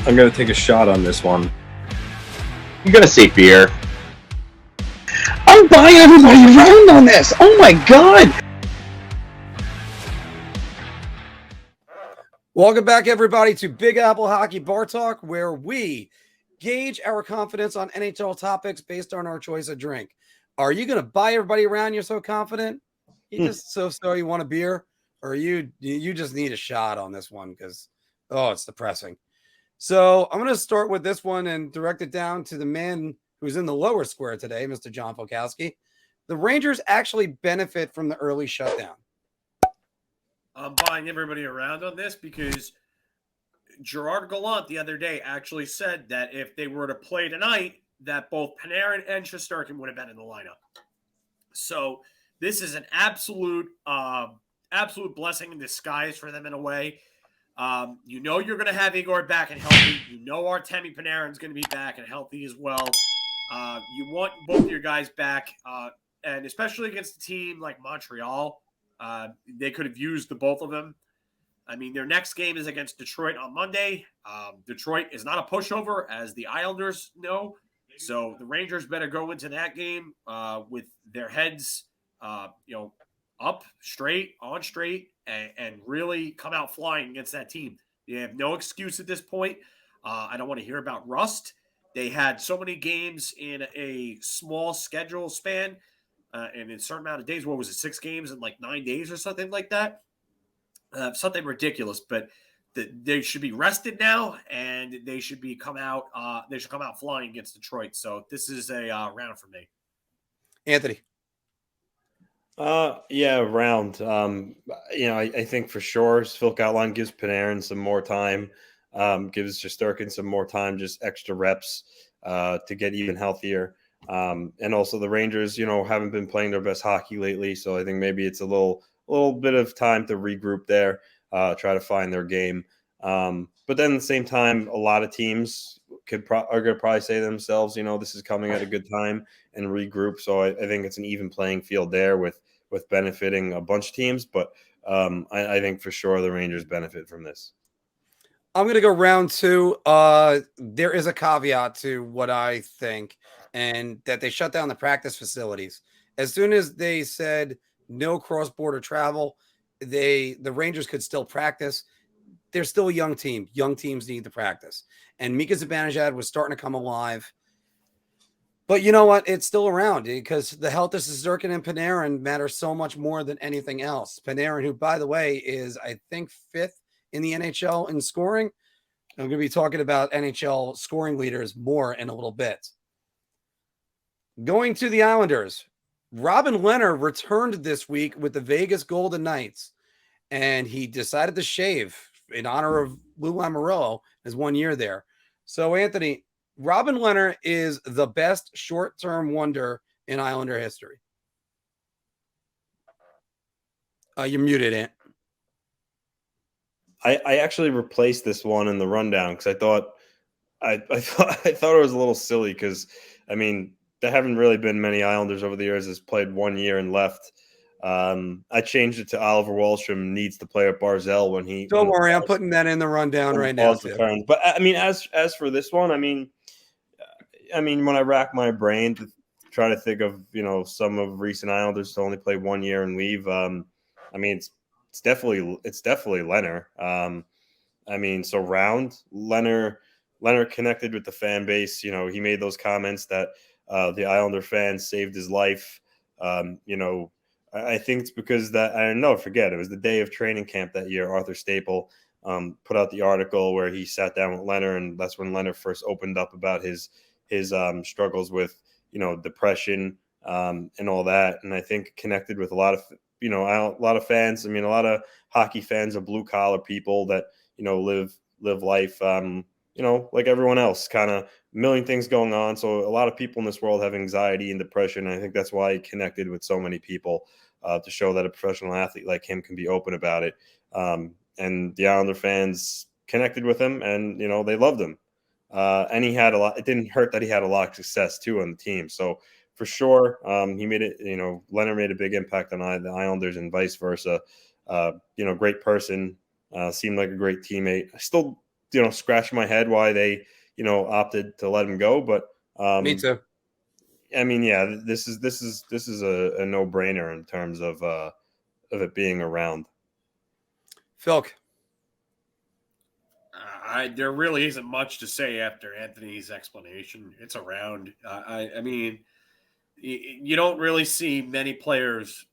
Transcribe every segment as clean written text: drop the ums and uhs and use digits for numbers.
I'm going to take a shot on this one. I'm going to say beer. I'm buying everybody around on this. Oh my God. Welcome back, everybody, to Big Apple Hockey Bar Talk, where we gauge our confidence on NHL topics based on our choice of drink. Are you going to buy everybody around? You're so confident. You just so you want a beer, or you just need a shot on this one because it's depressing. So I'm going to start with this one and direct it down to the man who's in the lower square today, Mr. John Polkowski. The Rangers actually benefit from the early shutdown. I'm buying everybody around on this because Gerard Gallant the other day actually said that if they were to play tonight, that both Panarin and Sorokin would have been in the lineup. So this is an absolute blessing in disguise for them in a way. You're going to have Igor back and healthy. Artemi Panarin's going to be back and healthy as well. You want both of your guys back, and especially against a team like Montreal. They could have used the both of them. I mean, their next game is against Detroit on Monday. Detroit is not a pushover, as the Islanders know. So the Rangers better go into that game with their heads, up straight, on straight, and really come out flying against that team. They have no excuse at this point. I don't want to hear about rust. They had so many games in a small schedule span. And in a certain amount of days, what was it, 6 games in like 9 days or something like that? Something ridiculous, but they should be rested now, and they should come out flying against Detroit. So this is a round for me. Anthony. Round. I think for sure Phil Gallant gives Panarin some more time, gives Shesterkin some more time, just extra reps to get even healthier. And also the Rangers, haven't been playing their best hockey lately. So I think maybe it's a little bit of time to regroup there, try to find their game. But then at the same time, a lot of teams are going to probably say to themselves, this is coming at a good time and regroup. So I think it's an even playing field there with benefiting a bunch of teams. But I think for sure the Rangers benefit from this. I'm going to go round 2. There is a caveat to what I think, and that they shut down the practice facilities. As soon as they said no cross-border travel, the Rangers could still practice. They're still a young team. Young teams need to practice. And Mika Zibanejad was starting to come alive. But you know what? It's still around because the health of Sorokin and Panarin matters so much more than anything else. Panarin, who, by the way, is, I think, 5th in the NHL in scoring. I'm going to be talking about NHL scoring leaders more in a little bit. Going to the Islanders, Robin Lehner returned this week with the Vegas Golden Knights, and he decided to shave in honor of Lou Lamoriello, his 1 year there. So, Anthony, Robin Lehner is the best short-term wonder in Islander history. You're muted, Ant. I actually replaced this one in the rundown because I thought it was a little silly because, I mean, there haven't really been many Islanders over the years that's played 1 year and left. I changed it to Oliver Wahlstrom needs to play at Barzal when he. Don't worry, I'm putting that in the rundown right now. But I mean, as for this one, I mean, when I rack my brain to try to think of some of recent Islanders to only play 1 year and leave, I mean, it's definitely Lehner. So round Lehner connected with the fan base. He made those comments that the Islander fans saved his life. I think it's because that I don't know. Forget it was the day of training camp that year. Arthur Staple put out the article where he sat down with Lehner, and that's when Lehner first opened up about his struggles with depression and all that. And I think connected with a lot of fans. I mean, a lot of hockey fans are blue collar people that live life. Like everyone else, kind of a million things going on. So a lot of people in this world have anxiety and depression. And I think that's why he connected with so many people to show that a professional athlete like him can be open about it. And the Islander fans connected with him, and they loved him. And he had a lot. It didn't hurt that he had a lot of success too on the team. So for sure, he made it. Lehner made a big impact on the Islanders and vice versa. Great person. Seemed like a great teammate. I still scratch my head why they opted to let him go. But Me too. I mean, yeah, this is a no-brainer in terms of it being around. Phil. There really isn't much to say after Anthony's explanation. It's around. I mean, you don't really see many players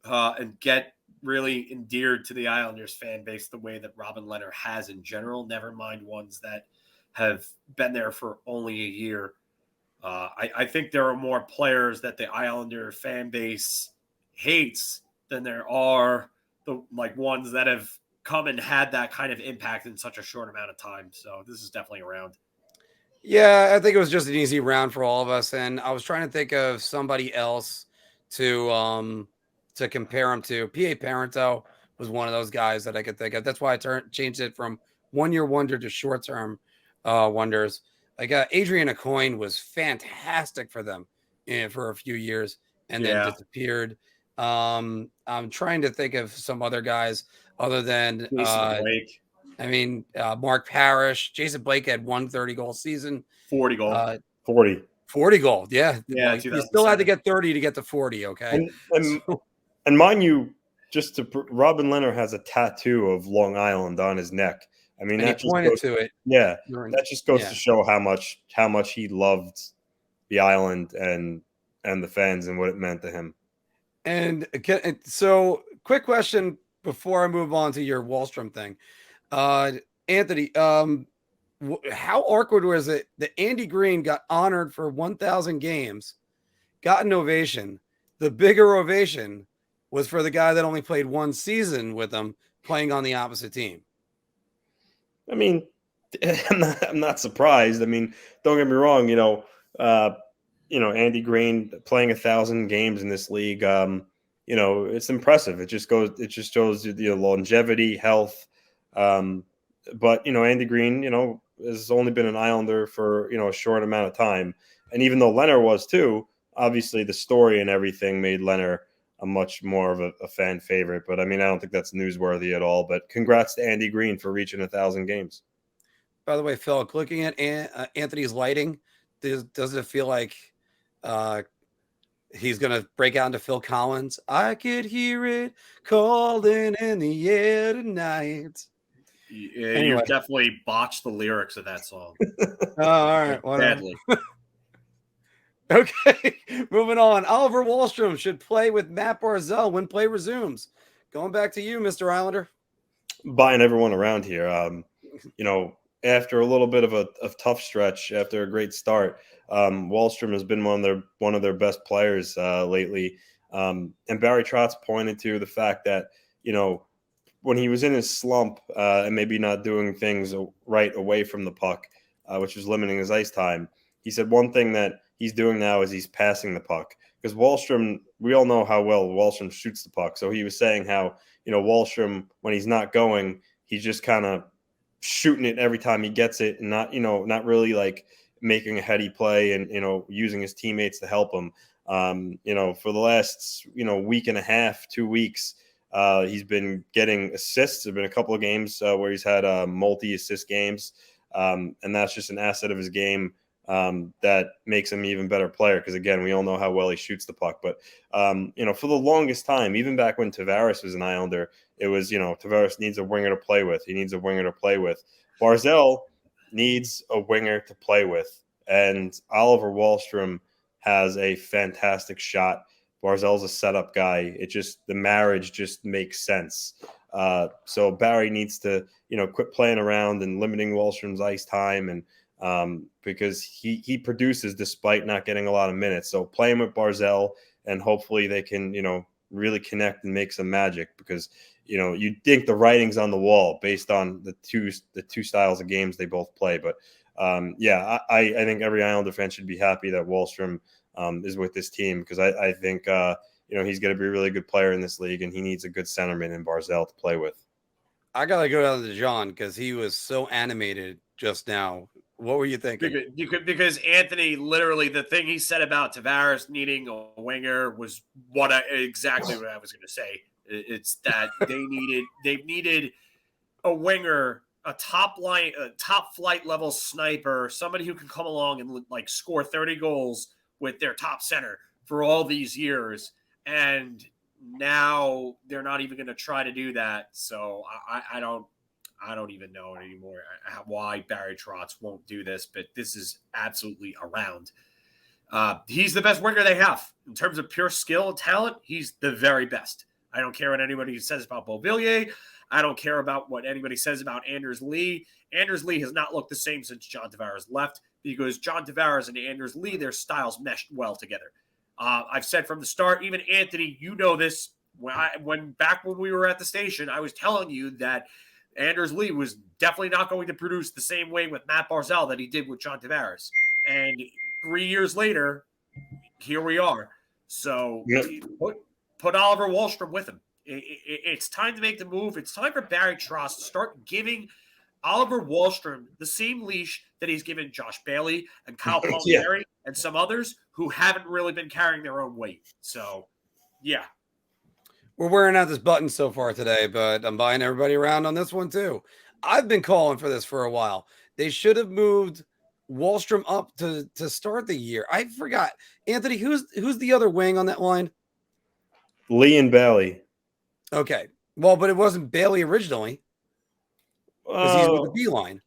and get really endeared to the Islanders fan base the way that Robin Lehner has in general, never mind ones that have been there for only a year. I think there are more players that the Islander fan base hates than there are the ones that have come and had that kind of impact in such a short amount of time. So this is definitely around. Yeah, I think it was just an easy round for all of us, and I was trying to think of somebody else to compare him to. P.A. Parento was one of those guys that I could think of. That's why I changed it from 1 year wonder to short term wonders. Adrian Aucoin was fantastic for them for a few years and then disappeared. I'm trying to think of some other guys other than Blake. I mean, Mark Parrish, Jason Blake had 130-goal season. 40 goal. 40 goal. Yeah. Yeah. You still had to get 30 to get to 40. Okay. And mind you, Robin Lehner has a tattoo of Long Island on his neck. I mean, and that he pointed to it. Yeah. That just goes to show how much he loved the island and the fans and what it meant to him. And so quick question before I move on to your Wahlstrom thing. Anthony, how awkward was it that Andy Green got honored for 1,000 games, got an ovation? The bigger ovation was for the guy that only played one season with him, playing on the opposite team. I mean, I'm not surprised. I mean, don't get me wrong. Andy Green playing 1,000 games in this league. It's impressive. It just shows longevity, health. But Andy Green, has only been an Islander for a short amount of time, and even though Lehner was too, obviously the story and everything made Lehner a much more of a fan favorite. But I mean, I don't think that's newsworthy at all. But congrats to Andy Green for reaching 1,000 games. By the way, Phil, looking at Anthony's lighting, does it feel like he's going to break out into Phil Collins? I could hear it calling in the air tonight. Yeah, anyway. You definitely botched the lyrics of that song. All right. Badly. Okay. Moving on. Oliver Wahlstrom should play with Mat Barzal when play resumes. Going back to you, Mr. Islander. Buying everyone around here. After a little bit of a tough stretch, after a great start, Wahlstrom has been one of their best players lately. And Barry Trotz pointed to the fact that, when he was in his slump and maybe not doing things right away from the puck, which was limiting his ice time, he said one thing that he's doing now is he's passing the puck. Because Wahlstrom, we all know how well Wahlstrom shoots the puck. So he was saying how, Wahlstrom, when he's not going, he's just kind of shooting it every time he gets it and not really making a heady play and, using his teammates to help him. For the last, week and a half, 2 weeks, he's been getting assists. There have been a couple of games where he's had multi-assist games, and that's just an asset of his game that makes him an even better player because, again, we all know how well he shoots the puck. But, for the longest time, even back when Tavares was an Islander, it was, Tavares needs a winger to play with. He needs a winger to play with. Barzal needs a winger to play with, and Oliver Wahlstrom has a fantastic shot. Barzal's a setup guy. The marriage just makes sense. So Barry needs to, quit playing around and limiting Wahlstrom's ice time, and because he produces despite not getting a lot of minutes. So play him with Barzal, and hopefully they can, really connect and make some magic because, you'd think the writing's on the wall based on the two styles of games they both play. But I think every Islander fan should be happy that Wahlstrom is with this team because I think he's going to be a really good player in this league and he needs a good centerman in Barzal to play with. I gotta go down to John because he was so animated just now. What were you thinking? Because Anthony, literally, the thing he said about Tavares needing a winger was exactly what I was going to say. It's that they needed a winger a top flight level sniper, somebody who can come along and like score 30 goals with their top center for all these years. And now they're not even going to try to do that. So I don't even know anymore why Barry Trotz won't do this, but this is absolutely around. He's the best winger they have in terms of pure skill and talent. He's the very best. I don't care what anybody says about Beuvillier. I don't care about what anybody says about Anders Lee. Anders Lee has not looked the same since John Tavares left because John Tavares and Anders Lee, their styles meshed well together. I've said from the start, even Anthony, you know this, when we were at the station, I was telling you that Anders Lee was definitely not going to produce the same way with Mat Barzal that he did with John Tavares. And 3 years later, here we are. So put Oliver Wahlstrom with him. It's time to make the move. It's time for Barry Trotz to start giving Oliver Wahlstrom the same leash that he's given Josh Bailey and Kyle Palmieri and some others who haven't really been carrying their own weight. So, yeah. We're wearing out this button so far today, but I'm buying everybody around on this one too. I've been calling for this for a while. They should have moved Wahlstrom up to start the year. I forgot. Anthony, who's the other wing on that line? Lee and Bailey. Okay. Well, but it wasn't Bailey originally. Because he's with the B line.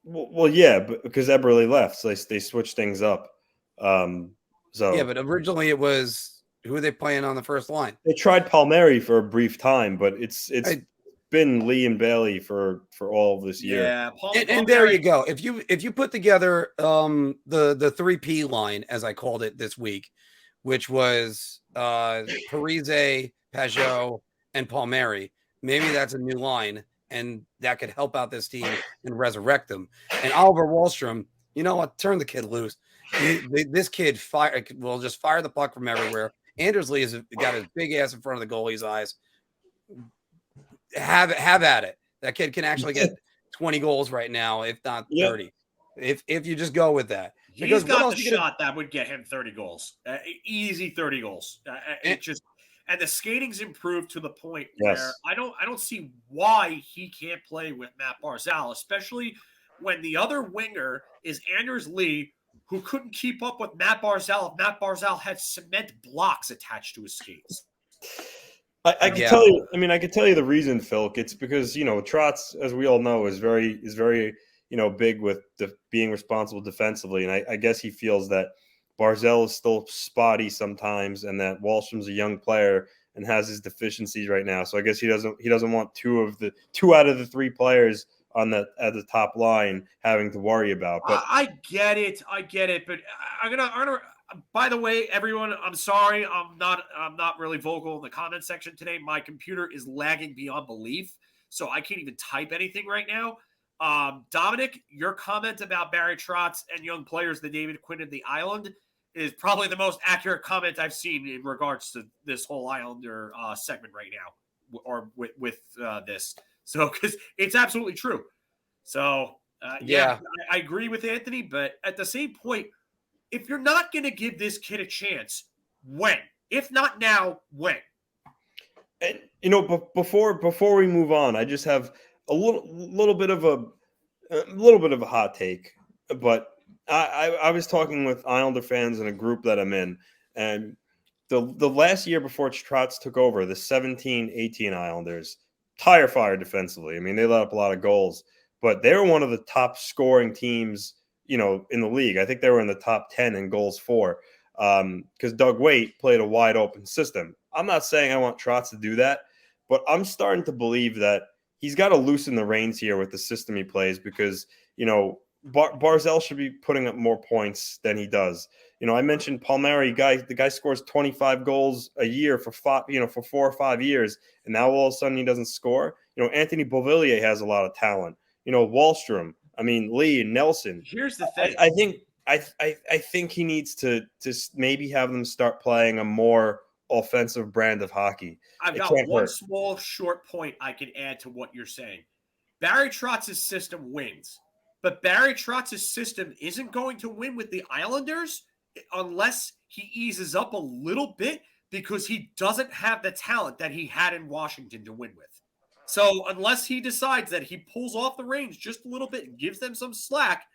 Well, yeah, but because Eberle left, so they switched things up. Yeah, but originally it was who are they playing on the first line? They tried Palmieri for a brief time, but it's been Lee and Bailey for all of this year. Yeah, and there you go. If you put together the 3P line, as I called it this week, which was Parise, Pajot, and Palmieri, maybe that's a new line. And that could help out this team and resurrect them. And Oliver Wahlstrom, you know what? Turn the kid loose. This kid will just fire the puck from everywhere. Anders Lee has got his big ass in front of the goalie's eyes. Have at it. That kid can actually get 20 goals right now, if not 30. If you just go with that. He's got the shot that would get him 30 goals. Easy 30 goals. And the skating's improved to the point where I don't see why he can't play with Mat Barzal, especially when the other winger is Anders Lee, who couldn't keep up with Mat Barzal if Mat Barzal had cement blocks attached to his skates. I can tell you. I mean, I could tell you the reason, Phil. It's because Trotz, as we all know, is very big with being responsible defensively, and I guess he feels that Barzal is still spotty sometimes, and that Wahlstrom's a young player and has his deficiencies right now. So I guess he doesn't want two out of the three players at the top line having to worry about. But I get it, but I'm gonna. By the way, everyone, I'm sorry, I'm not really vocal in the comment section today. My computer is lagging beyond belief, so I can't even type anything right now. Dominic, your comment about Barry Trotz and young players, the David Quinn of the Island, is probably the most accurate comment I've seen in regards to this whole Islander segment right now, or with this. So, because it's absolutely true. So, I agree with Anthony, but at the same point, if you're not going to give this kid a chance, when? If not now, when? And before we move on, I just have a little bit of a hot take, but I was talking with Islander fans in a group that I'm in, and the last year before Trotz took over, the 17-18 Islanders, tire fire defensively. I mean, they let up a lot of goals, but they were one of the top scoring teams, in the league. I think they were in the top 10 in goals for, because Doug Waite played a wide open system. I'm not saying I want Trotz to do that, but I'm starting to believe that he's got to loosen the reins here with the system he plays, because, Barzal should be putting up more points than he does. I mentioned Palmieri, the guy scores 25 goals a year for 4 or 5 years, and now all of a sudden he doesn't score. Anthony Beuvillier has a lot of talent. Wahlstrom, Lee and Nelson. Here's the thing. I think he needs to maybe have them start playing a more offensive brand of hockey. I've got one small short point I can add to what you're saying. Barry Trotz's system wins, but Barry Trotz's system isn't going to win with the Islanders unless he eases up a little bit, because he doesn't have the talent that he had in Washington to win with. So unless he decides that he pulls off the reins just a little bit and gives them some slack,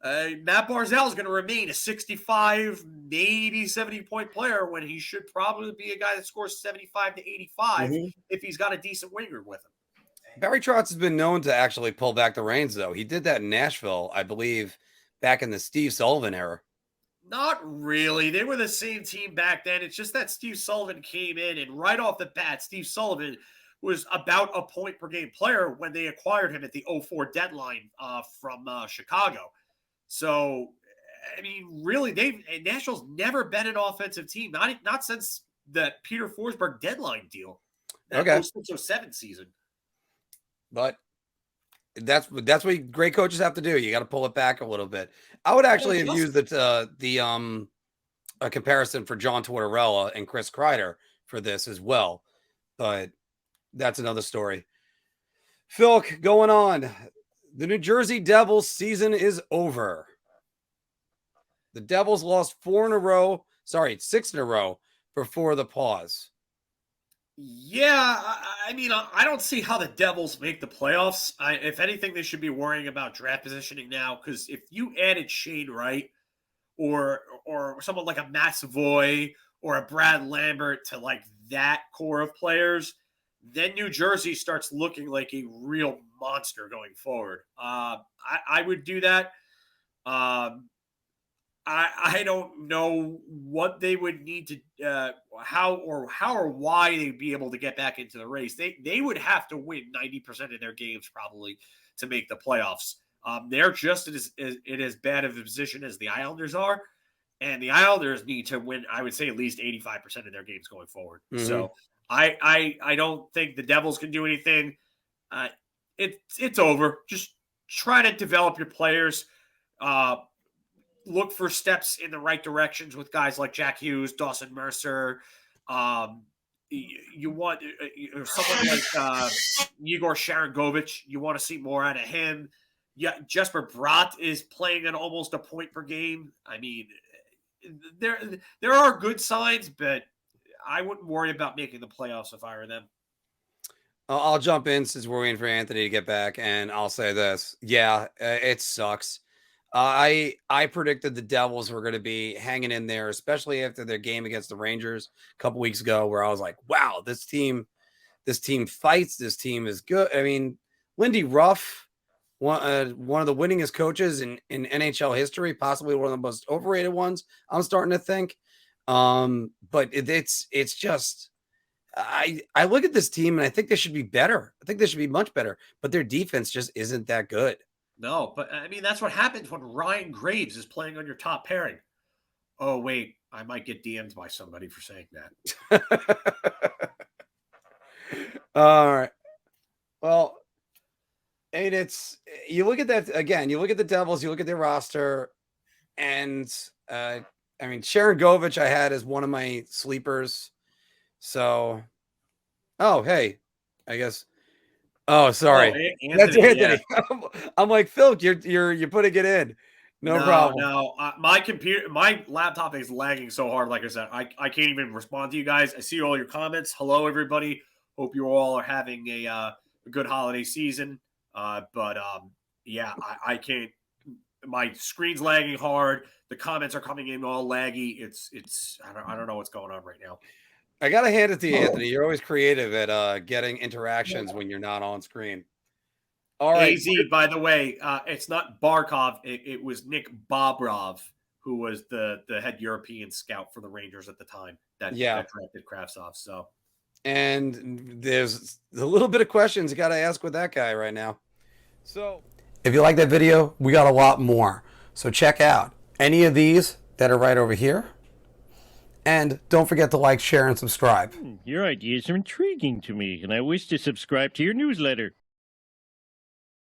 Mat Barzal is going to remain a 65, maybe 70-point player when he should probably be a guy that scores 75 to 85 if he's got a decent winger with him. Barry Trotz has been known to actually pull back the reins, though. He did that in Nashville, I believe, back in the Steve Sullivan era. Not really. They were the same team back then. It's just that Steve Sullivan came in, and right off the bat, Steve Sullivan was about a point per game player when they acquired him at the 04 deadline from Chicago. So, I mean, really, Nashville's never been an offensive team, not since the Peter Forsberg deadline deal, that 06-07 season. But that's what great coaches have to do. You got to pull it back a little bit. I would actually have used a comparison for John Tortorella and Chris Kreider for this as well, but that's another story. Philk, going on. The New Jersey Devils season is over. The Devils lost 6 in a row before the pause. Yeah, I mean, I don't see how the Devils make the playoffs. If anything, they should be worrying about draft positioning now, because if you added Shane Wright or someone like a Matt Savoy or a Brad Lambert to like that core of players, then New Jersey starts looking like a real monster going forward. I would do that. I don't know what they would need to how or why they'd be able to get back into the race. They would have to win 90% of their games probably to make the playoffs. They're just in as bad of a position as the Islanders are, and the Islanders need to win, I would say, at least 85% of their games going forward. So I don't think the Devils can do anything. It's over. Just try to develop your players. Look for steps in the right directions with guys like Jack Hughes, Dawson Mercer. You want someone like Igor Sharangovich. You want to see more out of him. Yeah, Jesper Bratt is playing at almost a point per game. I mean, there are good signs, but I wouldn't worry about making the playoffs if I were them. I'll jump in since we're waiting for Anthony to get back, and I'll say this. Yeah, it sucks. I predicted the Devils were going to be hanging in there, especially after their game against the Rangers a couple weeks ago, where I was like, wow, this team fights. This team is good. I mean, Lindy Ruff, one of the winningest coaches in NHL history, possibly one of the most overrated ones, I'm starting to think. But it's just, I look at this team and I think they should be better. I think they should be much better, but their defense just isn't that good. No, but I mean, that's what happens when Ryan Graves is playing on your top pairing. Oh, wait, I might get DM'd by somebody for saying that. All right. Well, and you look at that again, you look at the Devils, you look at their roster, and I mean, Sharangovich I had as one of my sleepers. So, oh, hey, I guess. Oh, sorry. Anthony, that's Anthony. Yeah. I'm like, Phil, you're putting it in. No problem. No, my laptop is lagging so hard. Like I said, I can't even respond to you guys. I see all your comments. Hello, everybody. Hope you all are having a good holiday season. Yeah, I can't. My screen's lagging hard. The comments are coming in all laggy. I don't know what's going on right now. I gotta hand it to you, Anthony. You're always creative at getting interactions when you're not on screen. All right. AZ, by the way, it's not Barkov. It was Nick Bobrov, who was the head European scout for the Rangers at the time that drafted Kravtsov. So, and there's a little bit of questions you got to ask with that guy right now. So, if you like that video, we got a lot more. So check out any of these that are right over here. And don't forget to like, share, and subscribe. Your ideas are intriguing to me, and I wish to subscribe to your newsletter.